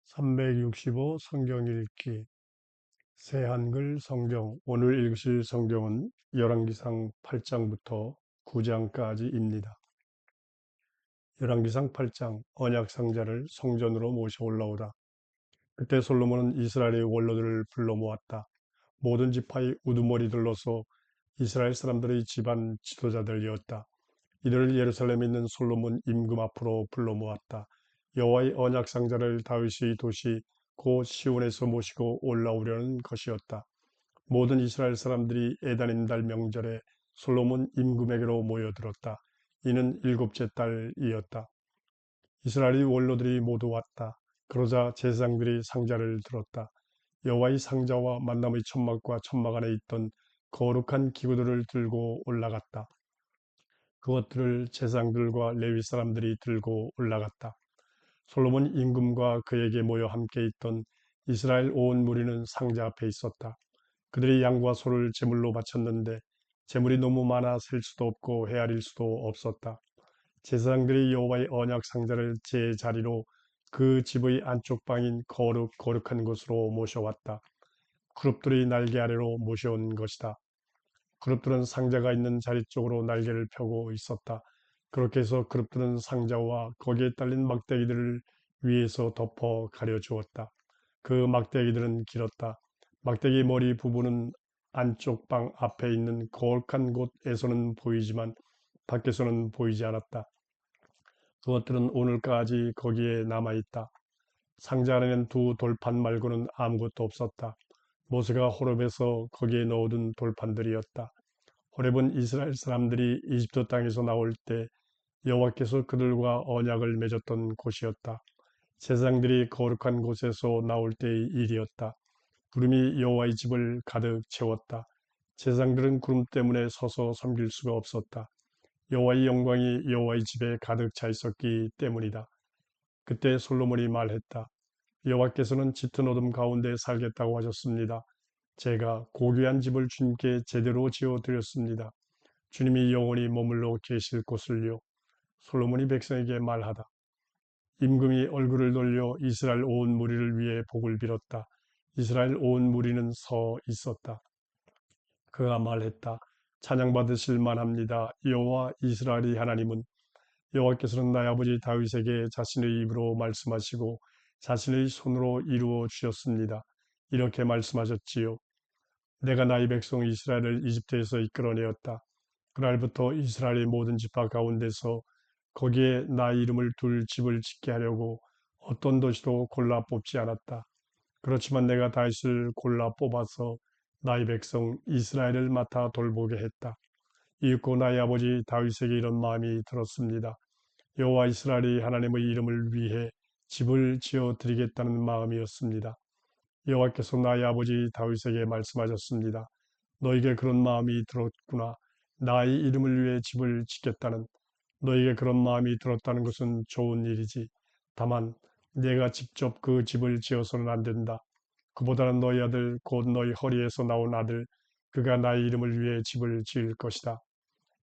365 성경 읽기 새한글 성경. 오늘 읽으실 성경은 열왕기상 8장부터 9장까지입니다. 열왕기상 8장. 언약 상자를 성전으로 모셔 올라오다. 그때 솔로몬은 이스라엘의 원로들을 불러 모았다. 모든 지파의 우두머리들로서 이스라엘 사람들의 집안 지도자들이었다. 이들을 예루살렘에 있는 솔로몬 임금 앞으로 불러 모았다. 여호와의 언약 상자를 다윗의 도시 곧 시온에서 모시고 올라오려는 것이었다. 모든 이스라엘 사람들이 에다님 달 명절에 솔로몬 임금에게로 모여들었다. 이는 일곱째 달이었다. 이스라엘의 원로들이 모두 왔다. 그러자 제사장들이 상자를 들었다. 여호와의 상자와 만남의 천막과 천막 안에 있던 거룩한 기구들을 들고 올라갔다. 그것들을 제사장들과 레위 사람들이 들고 올라갔다. 솔로몬 임금과 그에게 모여 함께 있던 이스라엘 온 무리는 상자 앞에 있었다. 그들이 양과 소를 제물로 바쳤는데 제물이 너무 많아 셀 수도 없고 헤아릴 수도 없었다. 제사장들이 여호와의 언약 상자를 제자리로 그 집의 안쪽 방인 거룩한 곳으로 모셔왔다. 그룹들이 날개 아래로 모셔온 것이다. 그룹들은 상자가 있는 자리 쪽으로 날개를 펴고 있었다. 그렇게 해서 그룹들은 상자와 거기에 딸린 막대기들을 위에서 덮어 가려주었다. 그 막대기들은 길었다. 막대기 머리 부분은 안쪽 방 앞에 있는 거룩한 곳에서는 보이지만 밖에서는 보이지 않았다. 그것들은 오늘까지 거기에 남아있다. 상자 안에는 두 돌판 말고는 아무것도 없었다. 모세가 호렙에서 거기에 넣어둔 돌판들이었다. 호렙은 이스라엘 사람들이 이집트 땅에서 나올 때 여호와께서 그들과 언약을 맺었던 곳이었다. 제사장들이 거룩한 곳에서 나올 때의 일이었다. 구름이 여호와의 집을 가득 채웠다. 제사장들은 구름 때문에 서서 섬길 수가 없었다. 여호와의 영광이 여호와의 집에 가득 차 있었기 때문이다. 그때 솔로몬이 말했다. 여호와께서는 짙은 어둠 가운데 살겠다고 하셨습니다. 제가 고귀한 집을 주님께 제대로 지어 드렸습니다. 주님이 영원히 머물러 계실 곳을요. 솔로몬이 백성에게 말하다. 임금이 얼굴을 돌려 이스라엘 온 무리를 위해 복을 빌었다. 이스라엘 온 무리는 서 있었다. 그가 말했다. 찬양받으실 만합니다. 여호와 이스라엘의 하나님은 여호와께서는 나의 아버지 다윗에게 자신의 입으로 말씀하시고 자신의 손으로 이루어 주셨습니다. 이렇게 말씀하셨지요. 내가 나의 백성 이스라엘을 이집트에서 이끌어내었다. 그날부터 이스라엘의 모든 지파 가운데서 거기에 나의 이름을 둘 집을 짓게 하려고 어떤 도시도 골라 뽑지 않았다. 그렇지만 내가 다윗을 골라 뽑아서 나의 백성 이스라엘을 맡아 돌보게 했다. 이윽고 나의 아버지 다윗에게 이런 마음이 들었습니다. 여호와 이스라엘의 하나님의 이름을 위해 집을 지어 드리겠다는 마음이었습니다. 여호와께서 나의 아버지 다윗에게 말씀하셨습니다. 너에게 그런 마음이 들었구나. 나의 이름을 위해 집을 짓겠다는 너에게 그런 마음이 들었다는 것은 좋은 일이지. 다만 내가 직접 그 집을 지어서는 안 된다. 그보다는 너희 아들 곧 너희 허리에서 나온 아들 그가 나의 이름을 위해 집을 지을 것이다.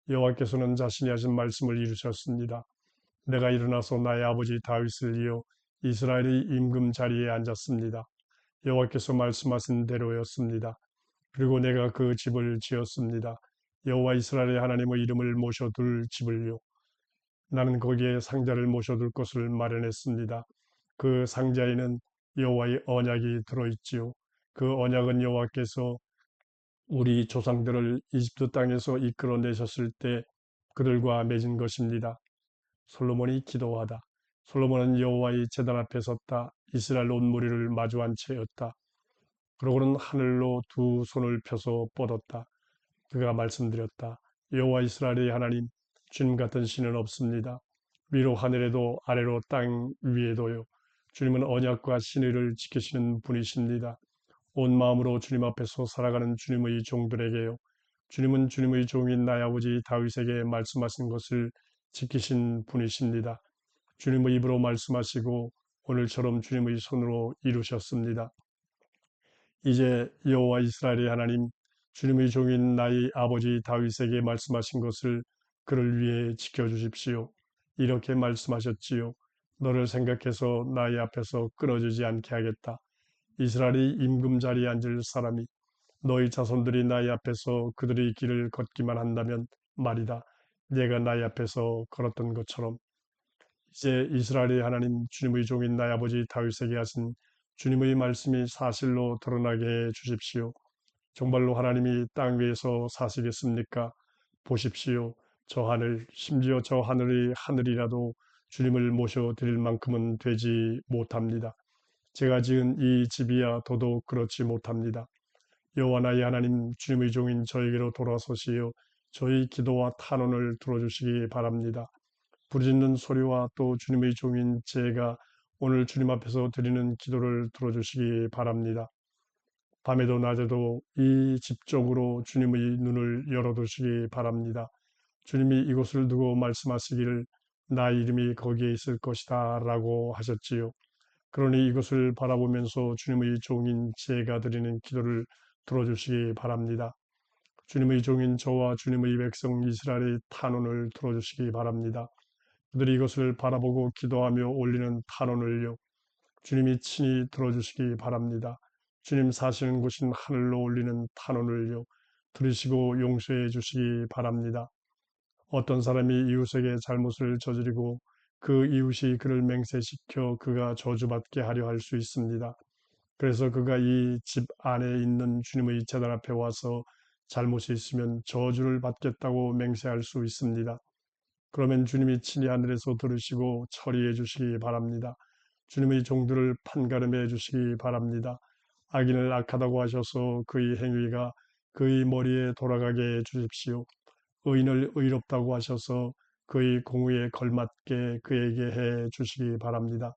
여호와께서는 자신이 하신 말씀을 이루셨습니다. 내가 일어나서 나의 아버지 다윗을 이어 이스라엘의 임금 자리에 앉았습니다. 여호와께서 말씀하신 대로였습니다. 그리고 내가 그 집을 지었습니다. 여호와 이스라엘의 하나님의 이름을 모셔둘 집을요. 나는 거기에 상자를 모셔둘 곳을 마련했습니다. 그 상자에는 여호와의 언약이 들어있지요. 그 언약은 여호와께서 우리 조상들을 이집트 땅에서 이끌어내셨을 때 그들과 맺은 것입니다. 솔로몬이 기도하다. 솔로몬은 여호와의 제단 앞에 섰다. 이스라엘 온 무리를 마주한 채였다. 그러고는 하늘로 두 손을 펴서 뻗었다. 그가 말씀드렸다. 여호와 이스라엘의 하나님, 주님 같은 신은 없습니다. 위로 하늘에도 아래로 땅 위에도요. 주님은 언약과 신의를 지키시는 분이십니다. 온 마음으로 주님 앞에서 살아가는 주님의 종들에게요. 주님은 주님의 종인 나의 아버지 다윗에게 말씀하신 것을 지키신 분이십니다. 주님의 입으로 말씀하시고 오늘처럼 주님의 손으로 이루셨습니다. 이제 여호와 이스라엘의 하나님, 주님의 종인 나의 아버지 다윗에게 말씀하신 것을 그를 위해 지켜주십시오. 이렇게 말씀하셨지요. 너를 생각해서 나의 앞에서 끊어지지 않게 하겠다. 이스라엘이 임금 자리에 앉을 사람이 너희 자손들이 나의 앞에서 그들의 길을 걷기만 한다면 말이다. 내가 나의 앞에서 걸었던 것처럼 이제 이스라엘의 하나님 주님의 종인 나의 아버지 다윗에게 하신 주님의 말씀이 사실로 드러나게 해 주십시오. 정말로 하나님이 땅 위에서 사시겠습니까? 보십시오. 저 하늘, 심지어 저 하늘의 하늘이라도 주님을 모셔드릴 만큼은 되지 못합니다. 제가 지은 이 집이야 더더욱 그렇지 못합니다. 여호와 나의 하나님 주님의 종인 저에게로 돌아서시어 저희 기도와 탄원을 들어주시기 바랍니다. 부르짖는 소리와 또 주님의 종인 제가 오늘 주님 앞에서 드리는 기도를 들어주시기 바랍니다. 밤에도 낮에도 이 집 쪽으로 주님의 눈을 열어두시기 바랍니다. 주님이 이곳을 두고 말씀하시기를 나 이름이 거기에 있을 것이다 라고 하셨지요. 그러니 이것을 바라보면서 주님의 종인 제가 드리는 기도를 들어주시기 바랍니다. 주님의 종인 저와 주님의 백성 이스라엘의 탄원을 들어주시기 바랍니다. 그들이 이것을 바라보고 기도하며 올리는 탄원을요. 주님이 친히 들어주시기 바랍니다. 주님 사시는 곳인 하늘로 올리는 탄원을요. 들으시고 용서해 주시기 바랍니다. 어떤 사람이 이웃에게 잘못을 저지르고 그 이웃이 그를 맹세시켜 그가 저주받게 하려 할 수 있습니다. 그래서 그가 이 집 안에 있는 주님의 제단 앞에 와서 잘못이 있으면 저주를 받겠다고 맹세할 수 있습니다. 그러면 주님이 친히 하늘에서 들으시고 처리해 주시기 바랍니다. 주님의 종들을 판가름해 주시기 바랍니다. 악인을 악하다고 하셔서 그의 행위가 그의 머리에 돌아가게 해 주십시오. 의인을 의롭다고 하셔서 그의 공의에 걸맞게 그에게 해 주시기 바랍니다.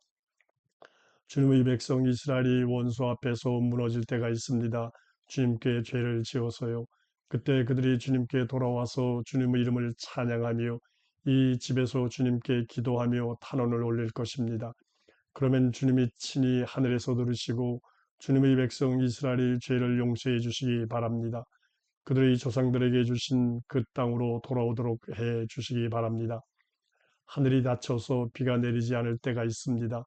주님의 백성 이스라엘이 원수 앞에서 무너질 때가 있습니다. 주님께 죄를 지어서요. 그때 그들이 주님께 돌아와서 주님의 이름을 찬양하며 이 집에서 주님께 기도하며 탄원을 올릴 것입니다. 그러면 주님이 친히 하늘에서 들으시고 주님의 백성 이스라엘의 죄를 용서해 주시기 바랍니다. 그들의 조상들에게 주신 그 땅으로 돌아오도록 해 주시기 바랍니다. 하늘이 닫혀서 비가 내리지 않을 때가 있습니다.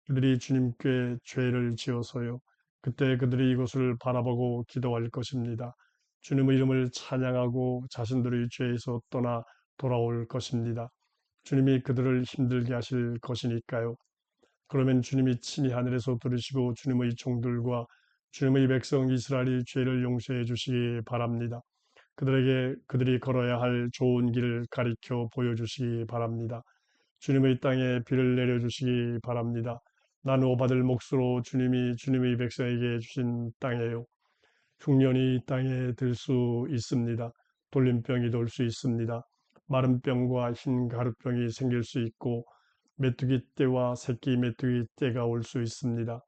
그들이 주님께 죄를 지어서요. 그때 그들이 이것을 바라보고 기도할 것입니다. 주님의 이름을 찬양하고 자신들의 죄에서 떠나 돌아올 것입니다. 주님이 그들을 힘들게 하실 것이니까요. 그러면 주님이 친히 하늘에서 들으시고 주님의 종들과 주님의 백성 이스라엘의 죄를 용서해 주시기 바랍니다. 그들에게 그들이 걸어야 할 좋은 길을 가리켜 보여주시기 바랍니다. 주님의 땅에 비를 내려주시기 바랍니다. 나누어 받을 몫으로 주님이 주님의 백성에게 주신 땅이에요. 흉년이 이 땅에 들 수 있습니다. 돌림병이 돌 수 있습니다. 마른 병과 흰 가루병이 생길 수 있고 메뚜기 떼와 새끼 메뚜기 떼가 올 수 있습니다.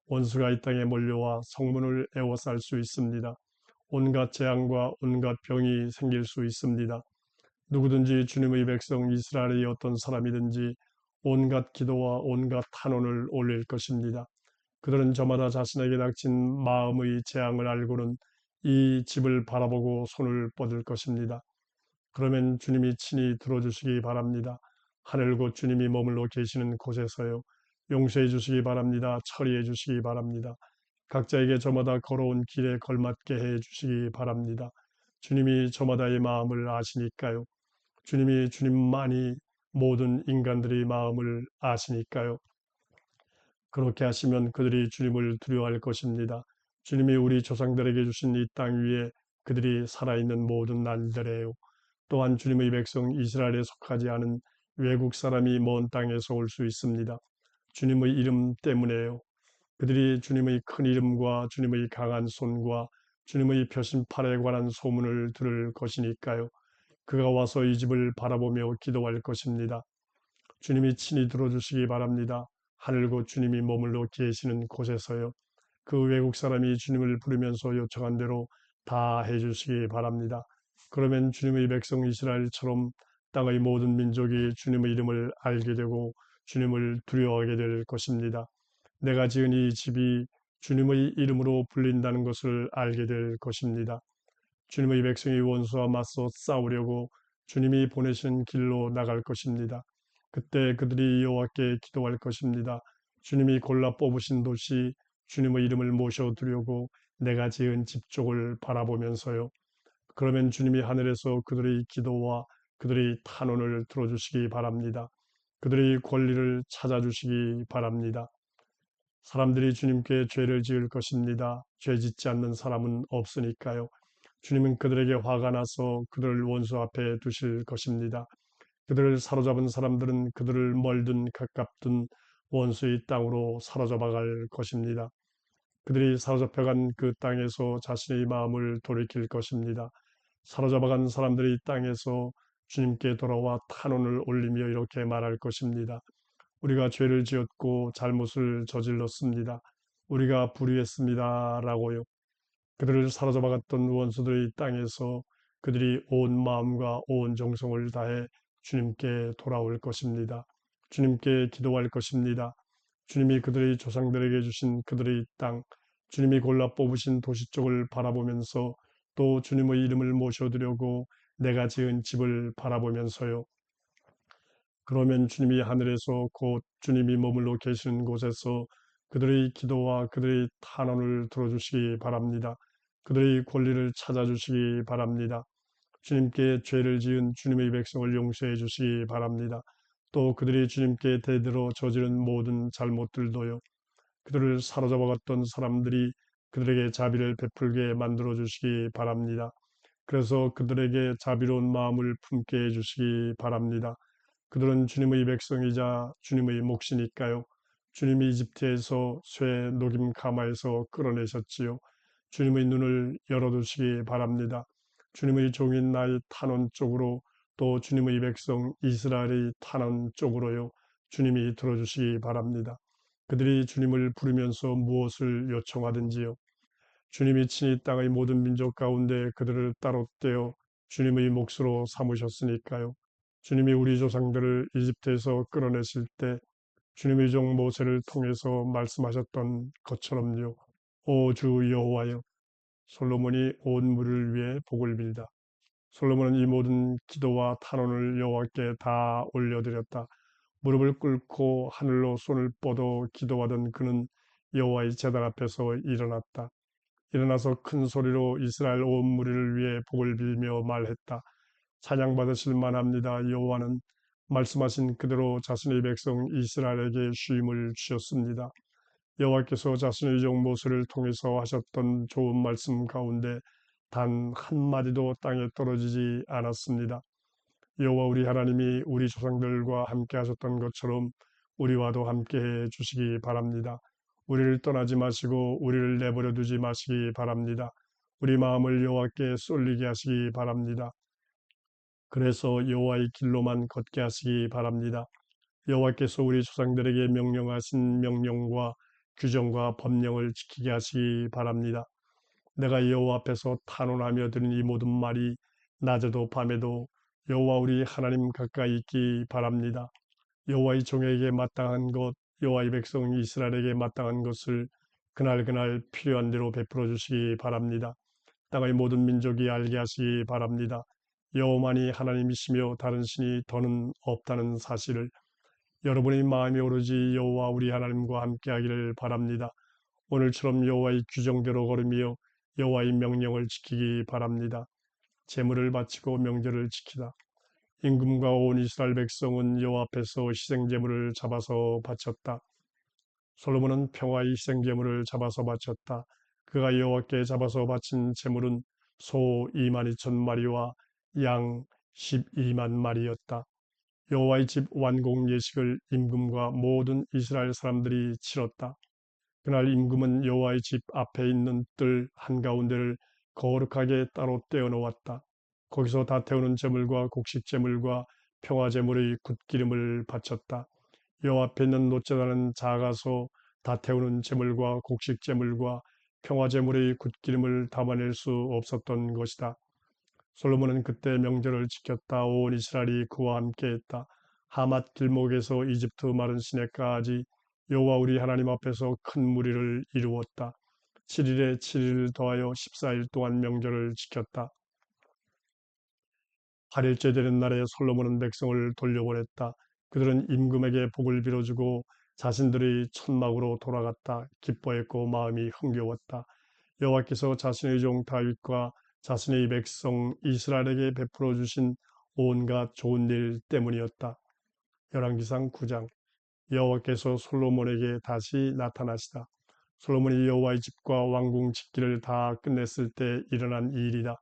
원수가 이 땅에 몰려와 성문을 에워쌀 수 있습니다. 온갖 재앙과 온갖 병이 생길 수 있습니다. 누구든지 주님의 백성 이스라엘의 어떤 사람이든지 온갖 기도와 온갖 탄원을 올릴 것입니다. 그들은 저마다 자신에게 닥친 마음의 재앙을 알고는 이 집을 바라보고 손을 뻗을 것입니다. 그러면 주님이 친히 들어주시기 바랍니다. 하늘 곧 주님이 머물러 계시는 곳에서요. 용서해 주시기 바랍니다. 처리해 주시기 바랍니다. 각자에게 저마다 걸어온 길에 걸맞게 해 주시기 바랍니다. 주님이 저마다의 마음을 아시니까요. 주님이 주님만이 모든 인간들의 마음을 아시니까요. 그렇게 하시면 그들이 주님을 두려워할 것입니다. 주님이 우리 조상들에게 주신 이 땅 위에 그들이 살아있는 모든 날들에요. 또한 주님의 백성 이스라엘에 속하지 않은 외국 사람이 먼 땅에서 올 수 있습니다. 주님의 이름 때문에요. 그들이 주님의 큰 이름과 주님의 강한 손과 주님의 표심팔에 관한 소문을 들을 것이니까요. 그가 와서 이 집을 바라보며 기도할 것입니다. 주님이 친히 들어주시기 바랍니다. 하늘 곧 주님이 머물러 계시는 곳에서요. 그 외국 사람이 주님을 부르면서 요청한 대로 다 해주시기 바랍니다. 그러면 주님의 백성 이스라엘처럼 땅의 모든 민족이 주님의 이름을 알게 되고 주님을 두려워하게 될 것입니다. 내가 지은 이 집이 주님의 이름으로 불린다는 것을 알게 될 것입니다. 주님의 백성이 원수와 맞서 싸우려고 주님이 보내신 길로 나갈 것입니다. 그때 그들이 여호와께 기도할 것입니다. 주님이 골라 뽑으신 도시 주님의 이름을 모셔두려고 내가 지은 집 쪽을 바라보면서요. 그러면 주님이 하늘에서 그들의 기도와 그들의 탄원을 들어주시기 바랍니다. 그들의 권리를 찾아주시기 바랍니다. 사람들이 주님께 죄를 지을 것입니다. 죄 짓지 않는 사람은 없으니까요. 주님은 그들에게 화가 나서 그들을 원수 앞에 두실 것입니다. 그들을 사로잡은 사람들은 그들을 멀든 가깝든 원수의 땅으로 사로잡아 갈 것입니다. 그들이 사로잡혀간 그 땅에서 자신의 마음을 돌이킬 것입니다. 사로잡아간 사람들이 이 땅에서 주님께 돌아와 탄원을 올리며 이렇게 말할 것입니다. 우리가 죄를 지었고 잘못을 저질렀습니다. 우리가 불의했습니다. 라고요. 그들을 사로잡아갔던 원수들의 땅에서 그들이 온 마음과 온 정성을 다해 주님께 돌아올 것입니다. 주님께 기도할 것입니다. 주님이 그들의 조상들에게 주신 그들의 땅, 주님이 골라 뽑으신 도시 쪽을 바라보면서 또 주님의 이름을 모셔드려고 내가 지은 집을 바라보면서요. 그러면 주님이 하늘에서 곧 주님이 머물러 계시는 곳에서 그들의 기도와 그들의 탄원을 들어주시기 바랍니다. 그들의 권리를 찾아주시기 바랍니다. 주님께 죄를 지은 주님의 백성을 용서해 주시기 바랍니다. 또 그들이 주님께 대들어 저지른 모든 잘못들도요. 그들을 사로잡아갔던 사람들이 그들에게 자비를 베풀게 만들어 주시기 바랍니다. 그래서 그들에게 자비로운 마음을 품게 해주시기 바랍니다. 그들은 주님의 백성이자 주님의 몫이니까요. 주님이 이집트에서 쇠 녹임 가마에서 끌어내셨지요. 주님의 눈을 열어두시기 바랍니다. 주님의 종인 나의 탄원 쪽으로 또 주님의 백성 이스라엘의 탄원 쪽으로요. 주님이 들어주시기 바랍니다. 그들이 주님을 부르면서 무엇을 요청하든지요. 주님이 친히 땅의 모든 민족 가운데 그들을 따로 떼어 주님의 몫으로 삼으셨으니까요. 주님이 우리 조상들을 이집트에서 끌어내실 때 주님의 종 모세를 통해서 말씀하셨던 것처럼요. 오 주 여호와여, 솔로몬이 온 무리를 위해 복을 빌다. 솔로몬은 이 모든 기도와 탄원을 여호와께 다 올려드렸다. 무릎을 꿇고 하늘로 손을 뻗어 기도하던 그는 여호와의 제단 앞에서 일어났다. 일어나서 큰 소리로 이스라엘 온 무리를 위해 복을 빌며 말했다. 찬양 받으실 만합니다. 여호와는 말씀하신 그대로 자신의 백성 이스라엘에게 쉼을 주셨습니다. 여호와께서 자신의 종 모세를 통해서 하셨던 좋은 말씀 가운데 단 한마디도 땅에 떨어지지 않았습니다. 여호와 우리 하나님이 우리 조상들과 함께 하셨던 것처럼 우리와도 함께 해 주시기 바랍니다. 우리를 떠나지 마시고 우리를 내버려 두지 마시기 바랍니다. 우리 마음을 여호와께 쏠리게 하시기 바랍니다. 그래서 여호와의 길로만 걷게 하시기 바랍니다. 여호와께서 우리 조상들에게 명령하신 명령과 규정과 법령을 지키게 하시기 바랍니다. 내가 여호와 앞에서 탄원하며 드린 이 모든 말이 낮에도 밤에도 여호와 우리 하나님 가까이 있기 바랍니다. 여호와의 종에게 마땅한 것, 여호와의 백성 이스라엘에게 마땅한 것을 그날 필요한 대로 베풀어 주시기 바랍니다. 땅의 모든 민족이 알게 하시기 바랍니다. 여호와만이 하나님이시며 다른 신이 더는 없다는 사실을 여러분의 마음이 오로지 여호와 우리 하나님과 함께하기를 바랍니다. 오늘처럼 여호와의 규정대로 걸으며 여호와의 명령을 지키기 바랍니다. 제물을 바치고 명절을 지키다. 임금과 온 이스라엘 백성은 여호와 앞에서 희생제물을 잡아서 바쳤다. 솔로몬은 평화의 희생제물을 잡아서 바쳤다. 그가 여호와께 잡아서 바친 제물은 소 22,000마리와 양 12만 마리였다. 여호와의 집 완공 예식을 임금과 모든 이스라엘 사람들이 치렀다. 그날 임금은 여호와의 집 앞에 있는 뜰 한가운데를 거룩하게 따로 떼어 놓았다. 거기서 다 태우는 제물과 곡식 제물과 평화 제물의 굿기름을 바쳤다. 여호와 앞에 있는 놋제단은 작아서 다 태우는 제물과 곡식 제물과 평화 제물의 굿기름을 담아낼 수 없었던 것이다. 솔로몬은 그때 명절을 지켰다. 온 이스라엘이 그와 함께했다. 하맛 길목에서 이집트 마른 시내까지 여호와 우리 하나님 앞에서 큰 무리를 이루었다. 7일에 7일을 더하여 14일 동안 명절을 지켰다. 8일째 되는 날에 솔로몬은 백성을 돌려보냈다. 그들은 임금에게 복을 빌어주고 자신들의 천막으로 돌아갔다. 기뻐했고 마음이 흥겨웠다. 여호와께서 자신의 종 다윗과 자신의 백성 이스라엘에게 베풀어 주신 온갖 좋은 일 때문이었다. 열왕기상 9장. 여호와께서 솔로몬에게 다시 나타나시다. 솔로몬이 여호와의 집과 왕궁 짓기를 다 끝냈을 때 일어난 일이다.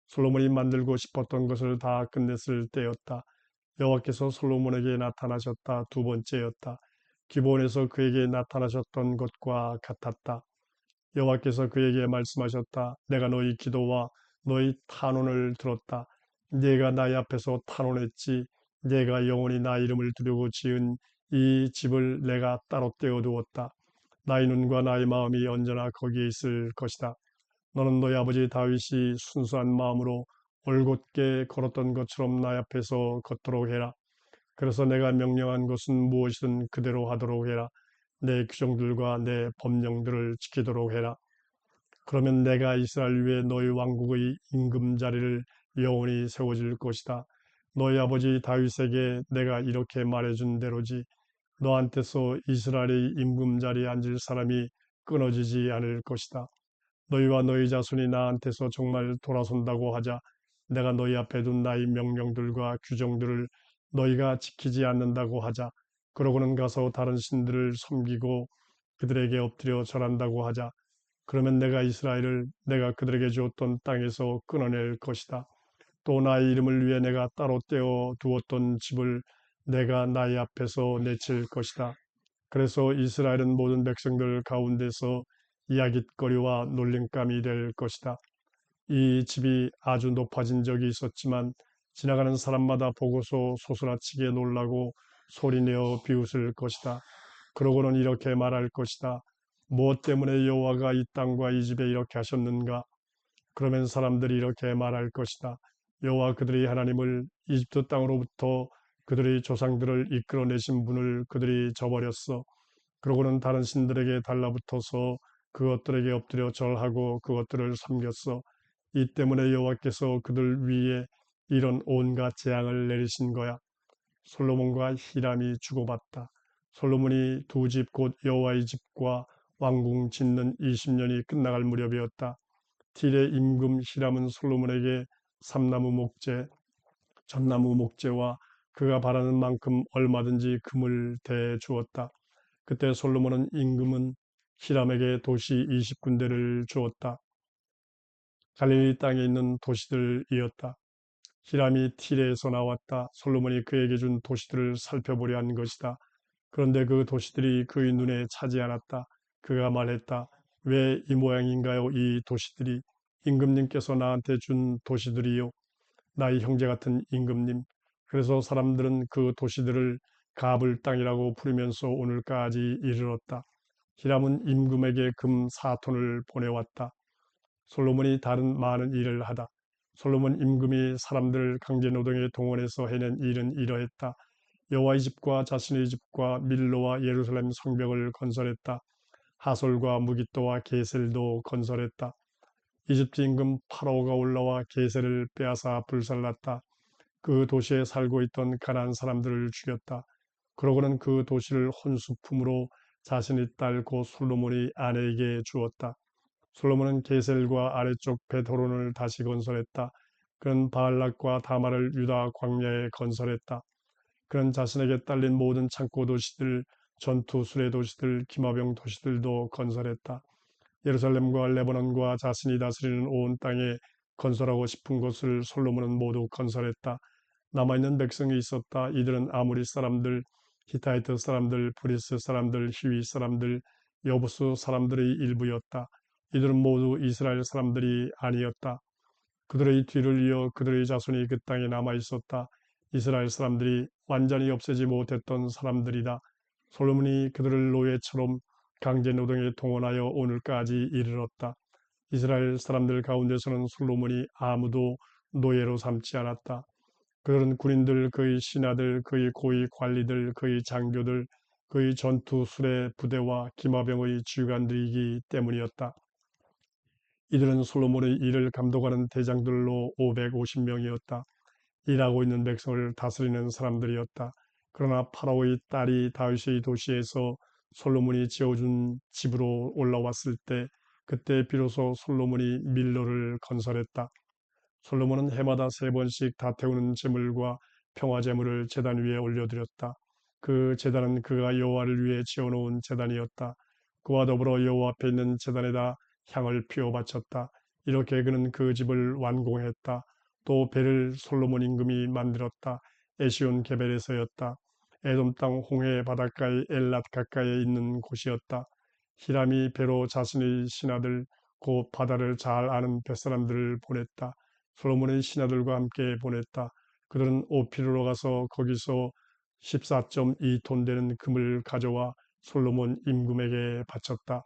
솔로몬이 만들고 싶었던 것을 다 끝냈을 때였다. 여호와께서 솔로몬에게 나타나셨다. 두 번째였다. 기브온에서 그에게 나타나셨던 것과 같았다. 여호와께서 그에게 말씀하셨다. 내가 너희 기도와 너희 탄원을 들었다. 네가 나의 앞에서 탄원했지. 네가 영원히 나 이름을 두려고 지은 이 집을 내가 따로 떼어두었다. 나의 눈과 나의 마음이 언제나 거기에 있을 것이다. 너는 너희 아버지 다윗이 순수한 마음으로 올곧게 걸었던 것처럼 나의 앞에서 걷도록 해라. 그래서 내가 명령한 것은 무엇이든 그대로 하도록 해라. 내 규정들과 내 법령들을 지키도록 해라. 그러면 내가 이스라엘 위에 너희 왕국의 임금 자리를 영원히 세워줄 것이다. 너희 아버지 다윗에게 내가 이렇게 말해준 대로지. 너한테서 이스라엘의 임금 자리에 앉을 사람이 끊어지지 않을 것이다. 너희와 너희 자손이 나한테서 정말 돌아선다고 하자. 내가 너희 앞에 둔 나의 명령들과 규정들을 너희가 지키지 않는다고 하자. 그러고는 가서 다른 신들을 섬기고 그들에게 엎드려 절한다고 하자. 그러면 내가 이스라엘을 내가 그들에게 주었던 땅에서 끊어낼 것이다. 또 나의 이름을 위해 내가 따로 떼어 두었던 집을 내가 나의 앞에서 내칠 것이다. 그래서 이스라엘은 모든 백성들 가운데서 이야깃거리와 놀림감이 될 것이다. 이 집이 아주 높아진 적이 있었지만 지나가는 사람마다 보고서 소스라치게 놀라고 소리내어 비웃을 것이다. 그러고는 이렇게 말할 것이다. 무엇 때문에 여호와가 이 땅과 이 집에 이렇게 하셨는가? 그러면 사람들이 이렇게 말할 것이다. 여호와 그들의 하나님을 이집트 땅으로부터 그들의 조상들을 이끌어내신 분을 그들이 저버렸어. 그러고는 다른 신들에게 달라붙어서 그것들에게 엎드려 절하고 그것들을 섬겼어. 이 때문에 여호와께서 그들 위에 이런 온갖 재앙을 내리신 거야. 솔로몬과 히람이 주고받다. 솔로몬이 두 집 곧 여호와의 집과 왕궁 짓는 20년이 끝나갈 무렵이었다. 틸의 임금 히람은 솔로몬에게 삼나무 목재, 전나무 목재와 그가 바라는 만큼 얼마든지 금을 대 주었다. 그때 솔로몬은 임금은 히람에게 도시 20군데를 주었다. 갈릴리 땅에 있는 도시들이었다. 히람이 틸에서 나왔다. 솔로몬이 그에게 준 도시들을 살펴보려 한 것이다. 그런데 그 도시들이 그의 눈에 차지 않았다. 그가 말했다. 왜 이 모양인가요? 이 도시들이 임금님께서 나한테 준 도시들이요. 나의 형제 같은 임금님. 그래서 사람들은 그 도시들을 가불 땅이라고 부르면서 오늘까지 이르렀다. 히람은 임금에게 금 4톤을 보내왔다. 솔로몬이 다른 많은 일을 하다. 솔로몬 임금이 사람들을 강제노동에 동원해서 해낸 일은 이러했다. 여호와의 집과 자신의 집과 밀로와 예루살렘 성벽을 건설했다. 하솔과 무기또와 게셀도 건설했다. 이집트 임금 파라오가 올라와 게셀을 빼앗아 불살랐다. 그 도시에 살고 있던 가나안 사람들을 죽였다. 그러고는 그 도시를 혼수품으로 자신의 딸 곧 솔로몬이 아내에게 주었다. 솔로몬은 게셀과 아래쪽 벳호론을 다시 건설했다. 그는 바알락과 다마를 유다 광야에 건설했다. 그는 자신에게 딸린 모든 창고 도시들, 전투 수레 도시들, 기마병 도시들도 건설했다. 예루살렘과 레바논과 자신이 다스리는 온 땅에 건설하고 싶은 곳을 솔로몬은 모두 건설했다. 남아있는 백성이 있었다. 이들은 아모리 사람들, 히타이트 사람들, 브리스 사람들, 히위 사람들, 여부수 사람들의 일부였다. 이들은 모두 이스라엘 사람들이 아니었다. 그들의 뒤를 이어 그들의 자손이 그 땅에 남아 있었다. 이스라엘 사람들이 완전히 없애지 못했던 사람들이다. 솔로몬이 그들을 노예처럼 강제 노동에 동원하여 오늘까지 이르렀다. 이스라엘 사람들 가운데서는 솔로몬이 아무도 노예로 삼지 않았다. 그들은 군인들, 그의 신하들, 그의 고위 관리들, 그의 장교들, 그의 전투 수레 부대와 기마병의 지휘관들이기 때문이었다. 이들은 솔로몬의 일을 감독하는 대장들로 550명이었다. 일하고 있는 백성을 다스리는 사람들이었다. 그러나 파라오의 딸이 다윗의 도시에서 솔로몬이 지어준 집으로 올라왔을 때 그때 비로소 솔로몬이 밀로를 건설했다. 솔로몬은 해마다 3번씩 다 태우는 제물과 평화 제물을 제단 위에 올려드렸다. 그 제단은 그가 여호와를 위해 지어놓은 제단이었다. 그와 더불어 여호와 앞에 있는 제단에다 향을 피워 바쳤다. 이렇게 그는 그 집을 완공했다. 또 배를 솔로몬 임금이 만들었다. 에시온 게벨에서였다. 에돔 땅 홍해 바닷가의 엘랏 가까이에 있는 곳이었다. 히람이 배로 자신의 신하들 곧 바다를 잘 아는 뱃사람들을 보냈다. 솔로몬의 신하들과 함께 보냈다. 그들은 오피르로 가서 거기서 14.2톤 되는 금을 가져와 솔로몬 임금에게 바쳤다.